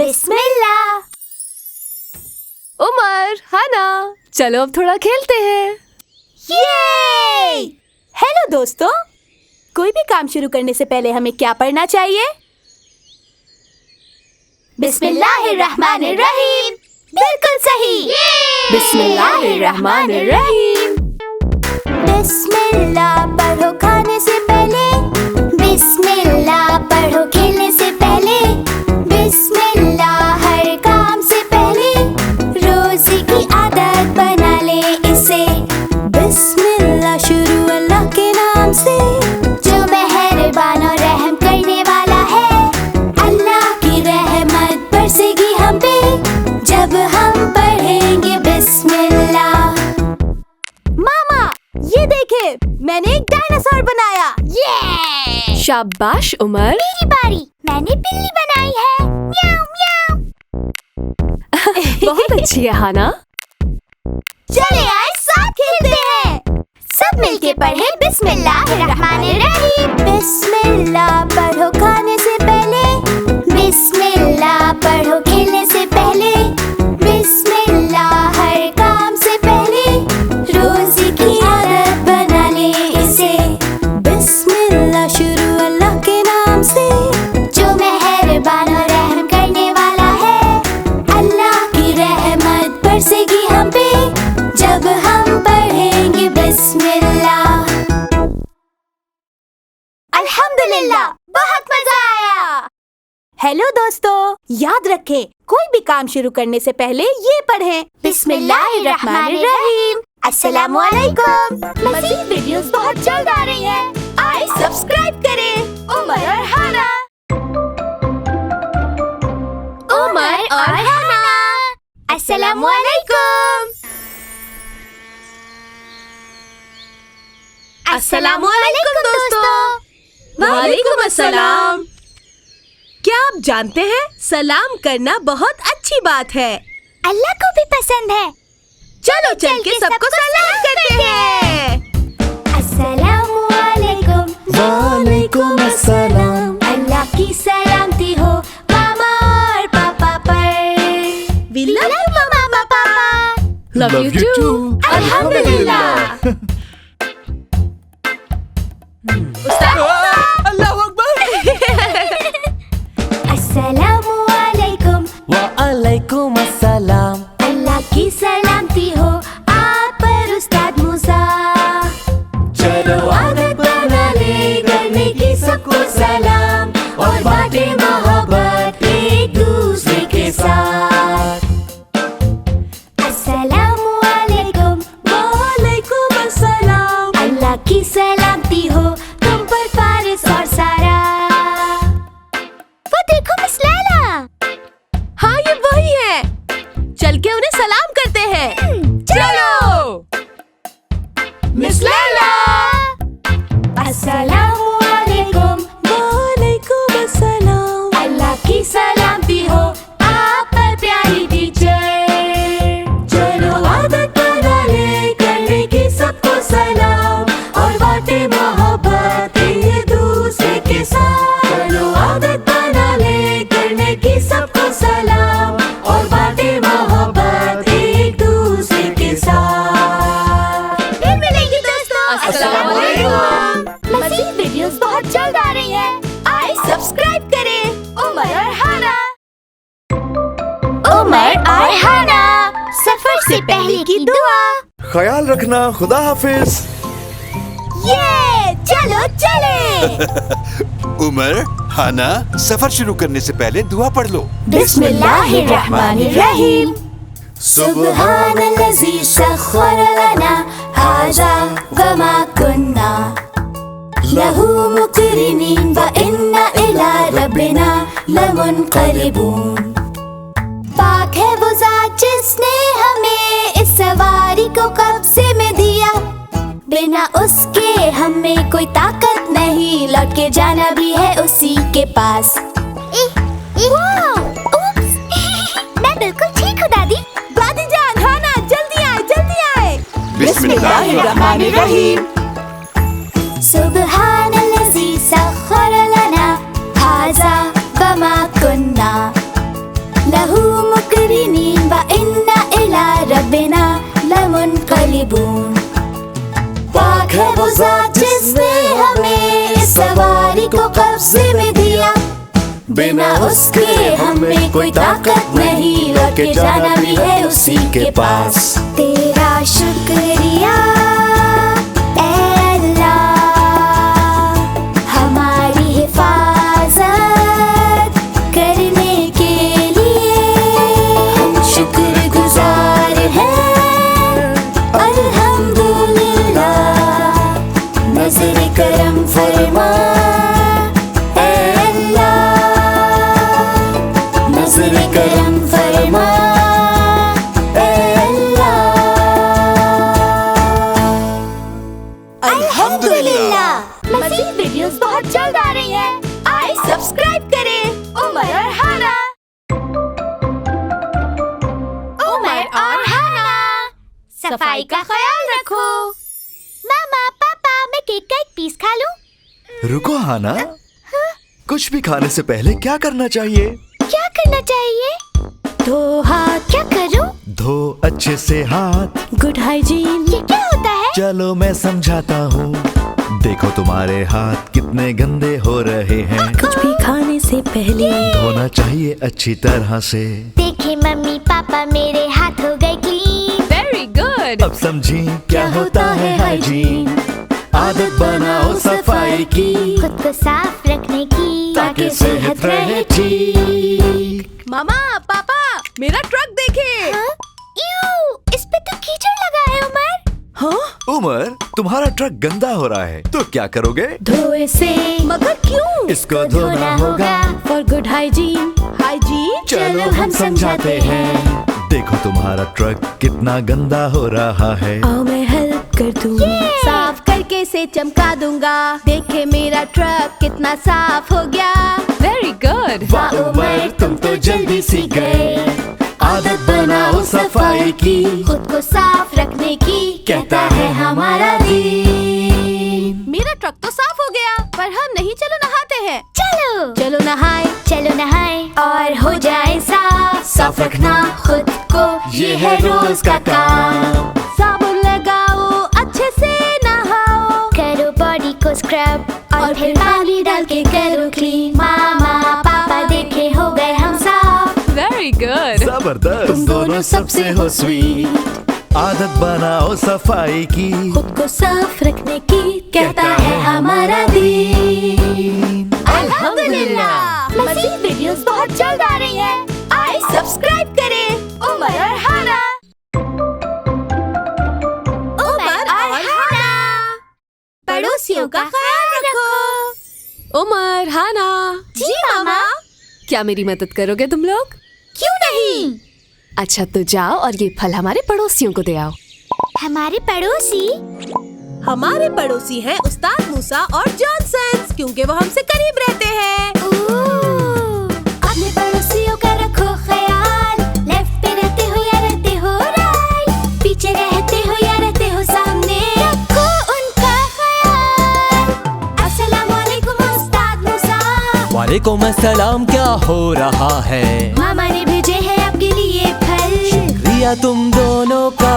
बिस्मिल्लाह। उमर, हाना, चलो अब थोड़ा खेलते हैं। ये! हेलो दोस्तों, कोई भी काम शुरू करने से पहले हमें क्या पढ़ना चाहिए? बिस्मिल्लाहिर्रहमानिर्रहीम। बिल्कुल सही। बिस्मिल्लाहिर्रहमानिर्रहीम। बिस्मिल्लाह पढ़ो खाने से पहले, बिस्मिल्लाह पढ़ो खेलने से पहले, बिस्मिल्लाह हर काम से पहले, रोज़ी की आदत बना ले इसे। बिस्मिल्लाह शुरू अल्लाह के नाम से, जो मेहरबान और रहम करने वाला है। अल्लाह की रहमत बरसेगी हम पे जब हम पढ़ेंगे बिस्मिल्लाह। मामा, ये देखे, मैंने एक डायनासोर बनाया। ये! शाबाश उमर। मेरी बारी, मैंने बिल्ली बनाई है। म्याऊ म्याऊ। बहुत अच्छी है हाना। चले आए साथ खेलते हैं। सब मिलके पढ़े बिस्मिल्लाहिर्रहमानिर्रहीम। बिस्मिल्लाह पढ़ो खाने से पहले, बिस्मिल्लाह पढ़ो खेलने से पहले, बिस्मिल्लाह हर काम से पहले, रोज़ी की आदत बना ले इसे। बिस्मिल्लाह शुरू अल्लाह के नाम से, जो मेहरबान और रहम करने वाला है। अल्लाह की रहमत बरसेगी हम पे जब हम पढ़ेंगे बिस्मिल्लाह। अल्हम्दुलिल्लाह, बहुत मजा आया। हेलो दोस्तों, याद रखें, कोई भी काम शुरू करने से पहले ये पढ़ें, बिस्मिल्लाहिर्रहमानिर्रहीम। अस्सलामु अलैकुम। मज़ीद वीडियोस बहुत जल्द आ रही हैं। आए सब्सक्राइब करें। उमर और हाना। उमर और हाना, अस्सलामु अलैकुम। अस्सलामु अलैकुम दोस्तों। वालेकुम अस्सलाम। क्या आप जानते हैं, सलाम करना बहुत अच्छी बात है। अल्लाह को भी पसंद है। चलो चल के सबको सलाम करते हैं। अस्सलामु अलैकुम। वालेकुम अस्सलाम। अल्लाह की सलामती हो मामा और पापा पर। We love you, मामा पापा। Love you too। अल्हम्दुलिल्लाह। अल्लाह अकबर। अस्सलामु अलैकुम। वालेकुम अस्सलाम। अल्लाह की सलामती हो आप पर उस्ताद मूसा। चलो आदत बना ले करने की सबको सलाम और बांटे मोहब्बत एक दूसरे के साथ। अस्सलामु अलैकुम। वालेकुम अस्सलाम। अल्लाह की सलामती हो तुम पर फारिस और सारा। वो देखो मिस लैला। हाँ, ये वही है। चल के उन्हें सलाम करते हैं। चलो। मिस लैला। अस्सलामु अलैकुम। वालेकुम अस्सलाम। अल्लाह की सलामती हो आप पर प्यारी टीचर। चलो आदत बना ले करने की सबको सलाम और बांटे मोहब्बत एक दूसरे के साथ। चलो आदत बना ले करने की सबको सलाम और बांटे मोहब्बत एक दूसरे के साथ। फिर मिलेंगे दोस्तों। अस्सलाम वालेकुम। मज़ीद वीडियोस बहुत जल्द आ रही हैं। आए सब्सक्राइब करें। उमर और हाना। उमर और हाना, सफर से पहले की दुआ। ख्याल रखना, खुदा हाफिज। ये चलो चले। उमर, हाना, सफर शुरू करने से पहले दुआ पढ़ लो। बिस्मिल्लाहिर्रहमानिर्रहीम। सुब्हानल्लज़ी सख्खर लना हाज़ा वमा कुन्ना लहू मुक़रिनीन व इन्ना इला रब्बिना लमुनक़लिबून। पाक है वो ज़ात जिसने हमें इस सवारी को कब्ज़े में दिया। बिना उसके हमें कोई ताकत नहीं, लौट के जाना भी है उसी के पास। मैं बिल्कुल ठीक हूँ दादी। दादी जान, हाना, जल्दी आए, जल्दी आए। बिस्मिल्लाहिर्रहमानिर्रहीम। सुब्हानल्लज़ी सख्खर लना हाज़ा वमा कुन्ना सवारी को कब्जे में दिया, बिना उसके हमें कोई ताकत नहीं, लेके जाना भी है उसी के पास। तेरा शुक्रिया अल्लाह, हमारी हिफाजत करने के लिए हम शुक्रगुजार हैं। अल्हम्दुलिल्लाह, नज़र करम फरमा करम फरमा अल्हम्दुलिल्लाह। मज़ीद वीडियोस बहुत जल्द आ रही हैं। आइए सब्सक्राइब करें। उमर और हाना, उमर और हाना, सफाई का ख्याल रखो। मामा पापा, मैं केक का एक पीस खा लूं? रुको हाना, कुछ भी खाने से पहले क्या करना चाहिए? क्या करना चाहिए? धो हाथ। क्या करूं? धो अच्छे से हाथ। Good hygiene. ये क्या होता है? चलो मैं समझाता हूँ। देखो तुम्हारे हाथ कितने गंदे हो रहे हैं। कुछ भी खाने से पहले धोना चाहिए अच्छी तरह से। देखे मम्मी पापा, मेरे हाथ हो गए क्लीन। Very good. अब समझी क्या होता है हाइजीन। आदत बनाओ सफाई की, खुद को साफ रखने की, ताकि सेहत रहे ठीक। मामा पापा, मेरा ट्रक देखे। हाँ? यूं, इस पे तो कीचड़ लगा है उमर। हाँ? उमर, तुम्हारा ट्रक गंदा हो रहा है, तो क्या करोगे? धोए से। मगर क्यों? इसको धोना होगा फॉर गुड हाइजीन। हाइजीन। चलो हम समझाते हैं। देखो तुम्हारा ट्रक कितना गंदा हो रहा है। आओ मैं हेल्प कर दूँ। साफ करके से चमका दूंगा। देखे मेरा ट्रक कितना साफ हो गया। Very good. वाह उमर, तुम तो जल्दी सीख गए। आदत बनाओ सफाई की, खुद को साफ रखने की, कहता है हमारा दीन। मेरा ट्रक तो साफ हो गया, पर हम नहीं। चलो नहाते हैं। चलो चलो नहाए। चलो नहाए और हो जाए साफ। साफ रखना खुद को, ये है रोज का काम। साबुन लगाओ, अच्छे से नहाओ, करो बॉडी को स्क्रब और फिर पानी डाल के करो क्लीन। मामा पापा देखे हो गए हम साफ। Very good. जबरदस्त। तुम दोनों सबसे हो स्वीट। आदत बनाओ सफाई की, खुद को साफ रखने की, कहता है हमारा दीन। अल्हम्दुलिल्लाह। मज़ीद वीडियोस बहुत जल्द आ रही हैं। आइए सब्सक्राइब करें। उमर और हाना, उमर और हाना, पड़ोसियों का ख्याल रखो। उमर, हाना। जी मामा। क्या मेरी मदद करोगे तुम लोग? क्यों नहीं? अच्छा तो जाओ और ये फल हमारे पड़ोसियों को दे आओ। हमारे पड़ोसी? हमारे पड़ोसी हैं उस्ताद मूसा और जॉनसन, क्योंकि वो हमसे करीब रहते हैं। अपने पड़ोसियों का रखो ख्याल। लेफ्ट पे रहते हो या रहते हो राइट, पीछे रहते हो या रहते हो सामने, रखो उनका ख्याल। अस्सलाम वालेकुम उस्ताद मूसा। वालेकुम अस्सलाम। क्या हो रहा है? मामा ने भेजे हैं आपके लिए फल। शुक्रिया तुम दोनों का।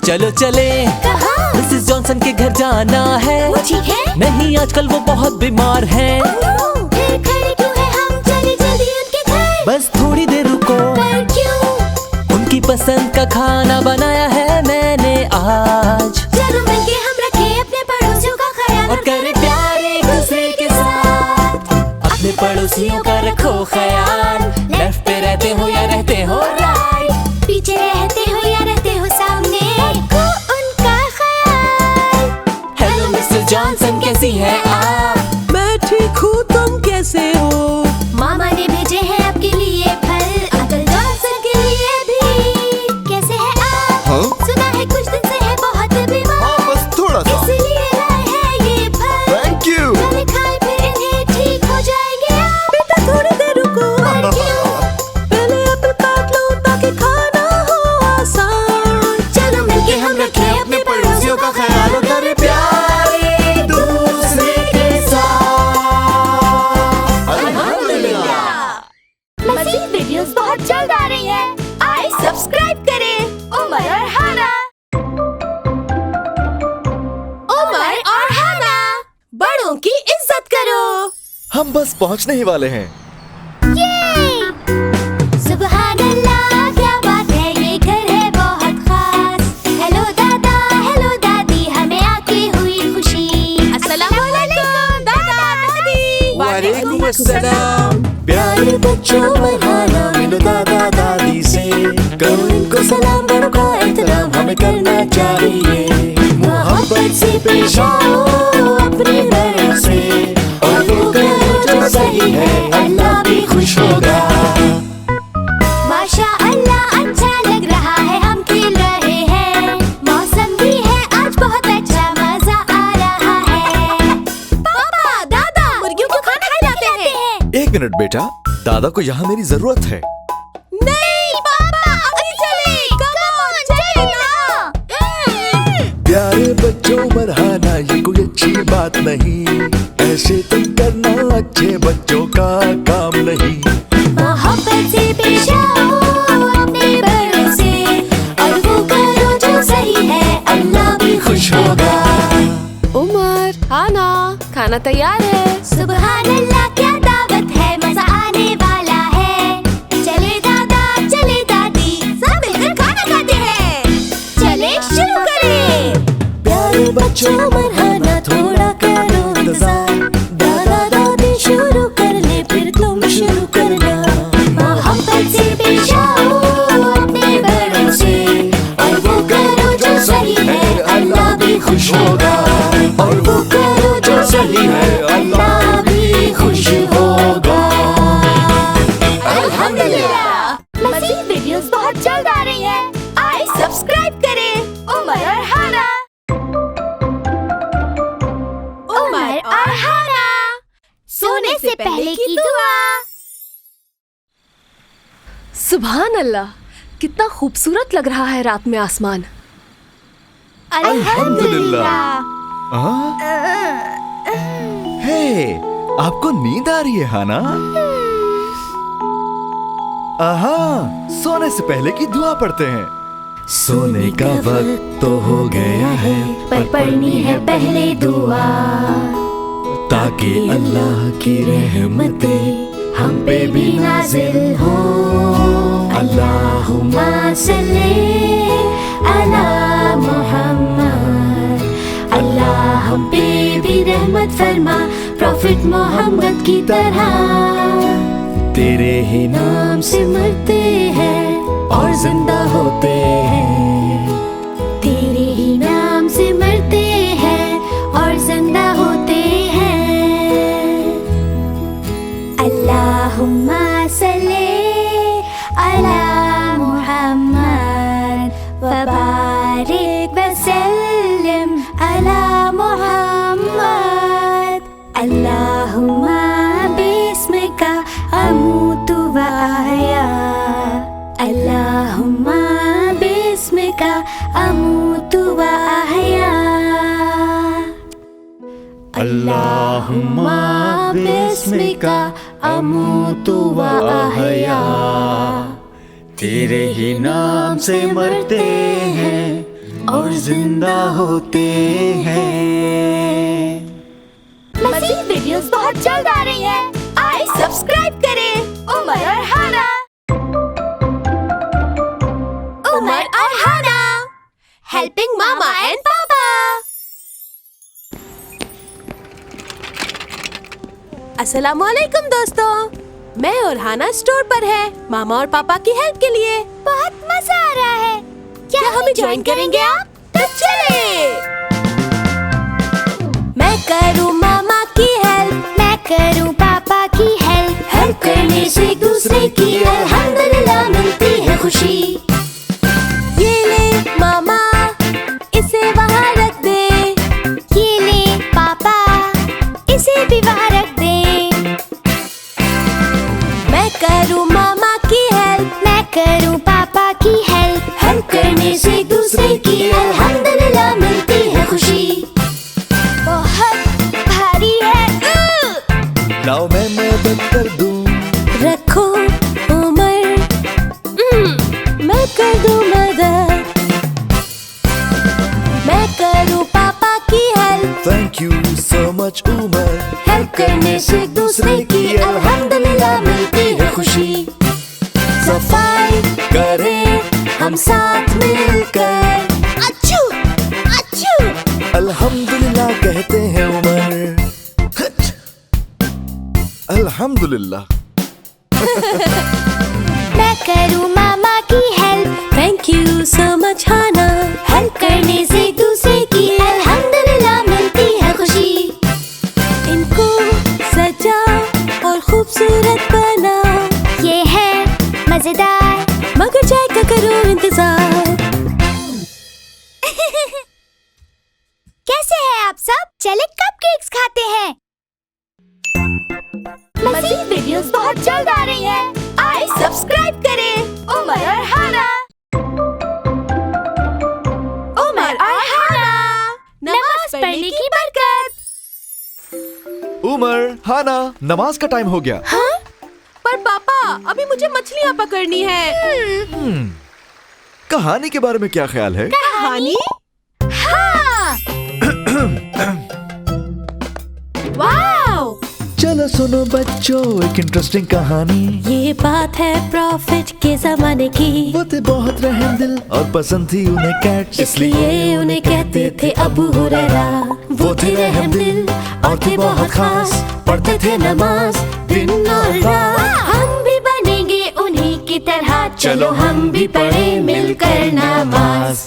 चलो चले, कहाँ? मिसेस जॉनसन के घर जाना है। वो ठीक है? नहीं, आजकल वो बहुत बीमार हैं। फिर खड़े क्यों हैं हम? चले जल्दी उनके घर। बस थोड़ी देर रुको। पर क्यों? उनकी पसंद का खाना बनाया है मैंने आज। चलो मिलके हम रखें अपने पड़ोसियों का ख्याल और करें प्यार एक दूसरे के साथ। अपने पड़ोसियों का रखो ख्याल। लेफ्ट पे रहते हो या रहते हो राइट, पीछे रहते हो या रहते हो सामने, रखो उनका ख्याल। हेलो मिसेस जॉनसन, कैसी हैं आप? मैं ठीक हूँ, तुम कैसे हो? मामा ने भेजे हैं आपके लिए फल। अंकल जॉनसन के लिए भी। कैसे हैं आप? हाँ? सुना है कुछ दिन से है बहुत बीमार, हाँ, बस थोड़ा सा। इसलिए लाए हैं ये फल। Thank you. चले खाए फिर इन्हें ठीक हो जाएंगे आप। बेटा थोड़ी देर रुको। करो। हम बस पहुंचने ही वाले हैं। सुबहान अल्लाह, क्या बात है, ये घर है बहुत खास। हेलो दादा, हेलो दादी, हमें आके हुई खुशी। अस्सलाम वालेकुम दादा दादी। वालेकुम अस्सलाम। प्यारे बच्चों मरहबा, मिलो दादा दादी से, करो इनको सलाम, बड़ों का एहतराम हमें करना चाहिए। मोहब्बत से पेश आओ अपने बड़ों से, और वो करो जो सही है, अल्लाह भी खुश होगा। माशा अल्लाह, अच्छा लग रहा है, हम खेल रहे हैं। मौसम भी है आज बहुत अच्छा, मजा आ रहा है। पापा दादा मुर्गियों को खाना खिलाते हैं। 1 मिनट बेटा, दादा को यहाँ मेरी जरूरत है। नहीं पापा, अभी चले। कम ऑन, चले ना। प्यारे बच्चों मरहाना, ये कोई अच्छी बात नहीं, ऐसे तुम करना अच्छे बच्चों का काम नहीं। मोहब्बत से पेश आओ अपने बड़ों से, और वो करो जो सही है, अल्लाह भी खुश होगा। उमर, हाना, खाना तैयार है। सुबहान अल्लाह, क्या दावत है, मजा आने वाला है। चले दादा, चले दादी, सब मिलकर खाना खाते हैं। चले शुरू करें। प्यारे बच्चों मरहबा, थोड़ा करो इंतजार, दादा दादी शुरू कर ले, फिर तुम शुरू करना। मोहब्बत से पेश आओ अपने बड़ों से, और वो करो जो सही है, अल्लाह भी खुश होगा। और वो करो जो सही है, अल्लाह भी खुश होगा। अल्हम्दुलिल्लाह। मज़ीद वीडियोस बहुत जल्द आ रही हैं। आए सब्सक्राइब करें। उमर और हाना। उमर और हाना, सोने से पहले की दुआ। सुभान अल्लाह, कितना खूबसूरत लग रहा है रात में आसमान। अल्हम्दुलिल्लाह। हे, आपको नींद आ रही है हाना? आहा, सोने से पहले की दुआ पढ़ते हैं। सोने का वक्त तो हो गया है, पर पढ़नी है पहले दुआ, ताकि अल्लाह की रहमतें हम पे भी नाजिल हो। अल्लाहुम्मा सल्ली अला मुहम्मद। अल्लाह हम पे भी रहमत फरमा, प्रॉफिट मोहम्मद की तरह। तेरे ही नाम से मरते हैं और जिंदा होते हैं। तेरे ही नाम से मरते हैं और जिंदा होते हैं। अल्लाहुम्मा सल्ली अला मुहम्मद व बारिक व सल्लिम अला मुहम्मद। अल्लाहुम्मा बिस्मिका अमूतु व अहया। अल्लाहुम्मा बिस्मिका अमूतु व अहया। अल्लाहुम्मा बिस्मिका अमूतु व अहया। तेरे ही नाम से मरते हैं और जिंदा होते हैं। मज़ीद वीडियोस बहुत जल्द आ रही हैं। आए सब्सक्राइब करें। उमर और हाना। उमर और हाना, हेल्पिंग मामा एंड पापा। अस्सलामुअलैकुम दोस्तों, मैं और हाना स्टोर पर है मामा और पापा की हेल्प के लिए। बहुत मजा आ रहा है। क्या हमें ज्वाइन करेंगे आप? तो चले। मैं करूँ मामा की हेल्प, मैं करूँ पापा की हेल्प। हेल्प करने से एक दूसरे की अल्हम्दुलिल्लाह मिलती है खुशी। ये ले मामा, इसे वहाँ रख दे। ये ले पापा, इसे भी वहाँ रख दे। मैं करूँ मामा की हेल्प, मैं करूँ पापा की हेल्प। हेल्प करने से एक दूसरे की अल्हम्दुलिल्लाह मिलती है खुशी। बहुत भारी है। लाओ मैं मदद कर दूं। रखो उमर, मैं कर दूं मदद। मैं करूँ पापा की help, thank you so much Umar. Help करने से एक दूसरे की अल्हम्दुलिल्लाह मिलती है खुशी। सफाई करें हम साथ मिलकर, अच्छू अच्छू। अल्हम्दुलिल्लाह कहते हैं उमर। अल्हम्दुलिल्लाह। मैं करूँ मामा की help, thank you so much Hana. Help करने से एक दूसरे की अल्हम्दुलिल्लाह मिलती है खुशी। इनको सजाओ और खूबसूरत बनाओ, ये है मजेदार, मगर चाय का करो इंतजार। कैसे हैं आप सब? चले कपकेक्स खाते हैं। मज़ीद वीडियोस बहुत जल्द आ रही हैं। आइए सब्सक्राइब करें। उमर और हाना, उमर और हाना, नमाज पढ़ने की बरकत। उमर, हाना, नमाज का टाइम हो गया। हाँ? पर पापा अभी मुझे मछलियाँ पकड़नी है। कहानी के बारे में क्या ख्याल है? कहानी? हाँ। वाओ! चलो सुनो बच्चों एक इंटरेस्टिंग कहानी। ये बात है प्रॉफिट के जमाने की। वो थे बहुत रहमदिल और पसंद थी उन्हें कैट्स, इसलिए उन्हें कहते थे अबू हुरैरा। वो थे रहमदिल और थे बहुत खास, पढ़ते थे नमाज दिन और रात। हम भी बनेंगे उन्हीं की तरह, चलो हम भी पढ़े मिलकर नमाज।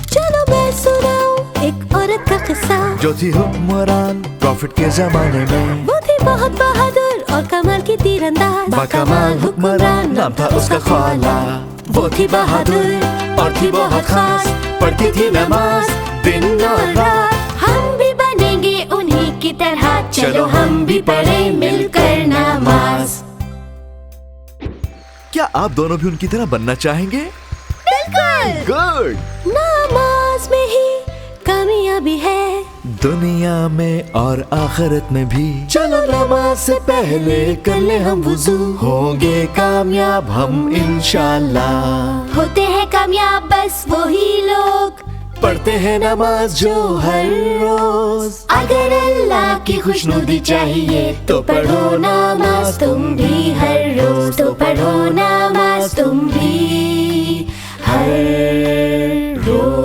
चलो मैं सुनाऊं एक औरत का किस्सा, जो थी हुक्मरान प्रॉफिट के जमाने में। वो थी बहुत बहादुर और कमाल की तीरंदाज। बाकमाल हुक्मरान नाम था उसका ख्वाला। वो थी बहादुर और थी बहुत खास, पढ़ती थी नमाज दिन और रात। हम भी बनेंगे उन्हीं की तरह, चलो हम भी पढ़े मिलकर नमाज। क्या आप दोनों भी उनकी तरह बनना चाहेंगे? बिल्कुल। गुड। नमाज में ही कामयाबी है, दुनिया में और आखिरत में भी। चलो नमाज से पहले कर ले हम वुजू, होंगे कामयाब हम इंशाल्लाह। होते हैं कामयाब बस वही लोग, पढ़ते हैं नमाज जो हर रोज। अगर अल्लाह की खुशनुदी चाहिए तो पढ़ो नमाज तुम भी हर रोज, तो पढ़ो नमाज तुम भी हर रोज।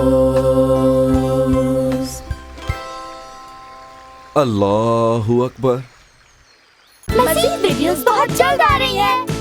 अल्लाहु अकबर। मज़ीद वीडियोस बहुत जल्द आ रही हैं।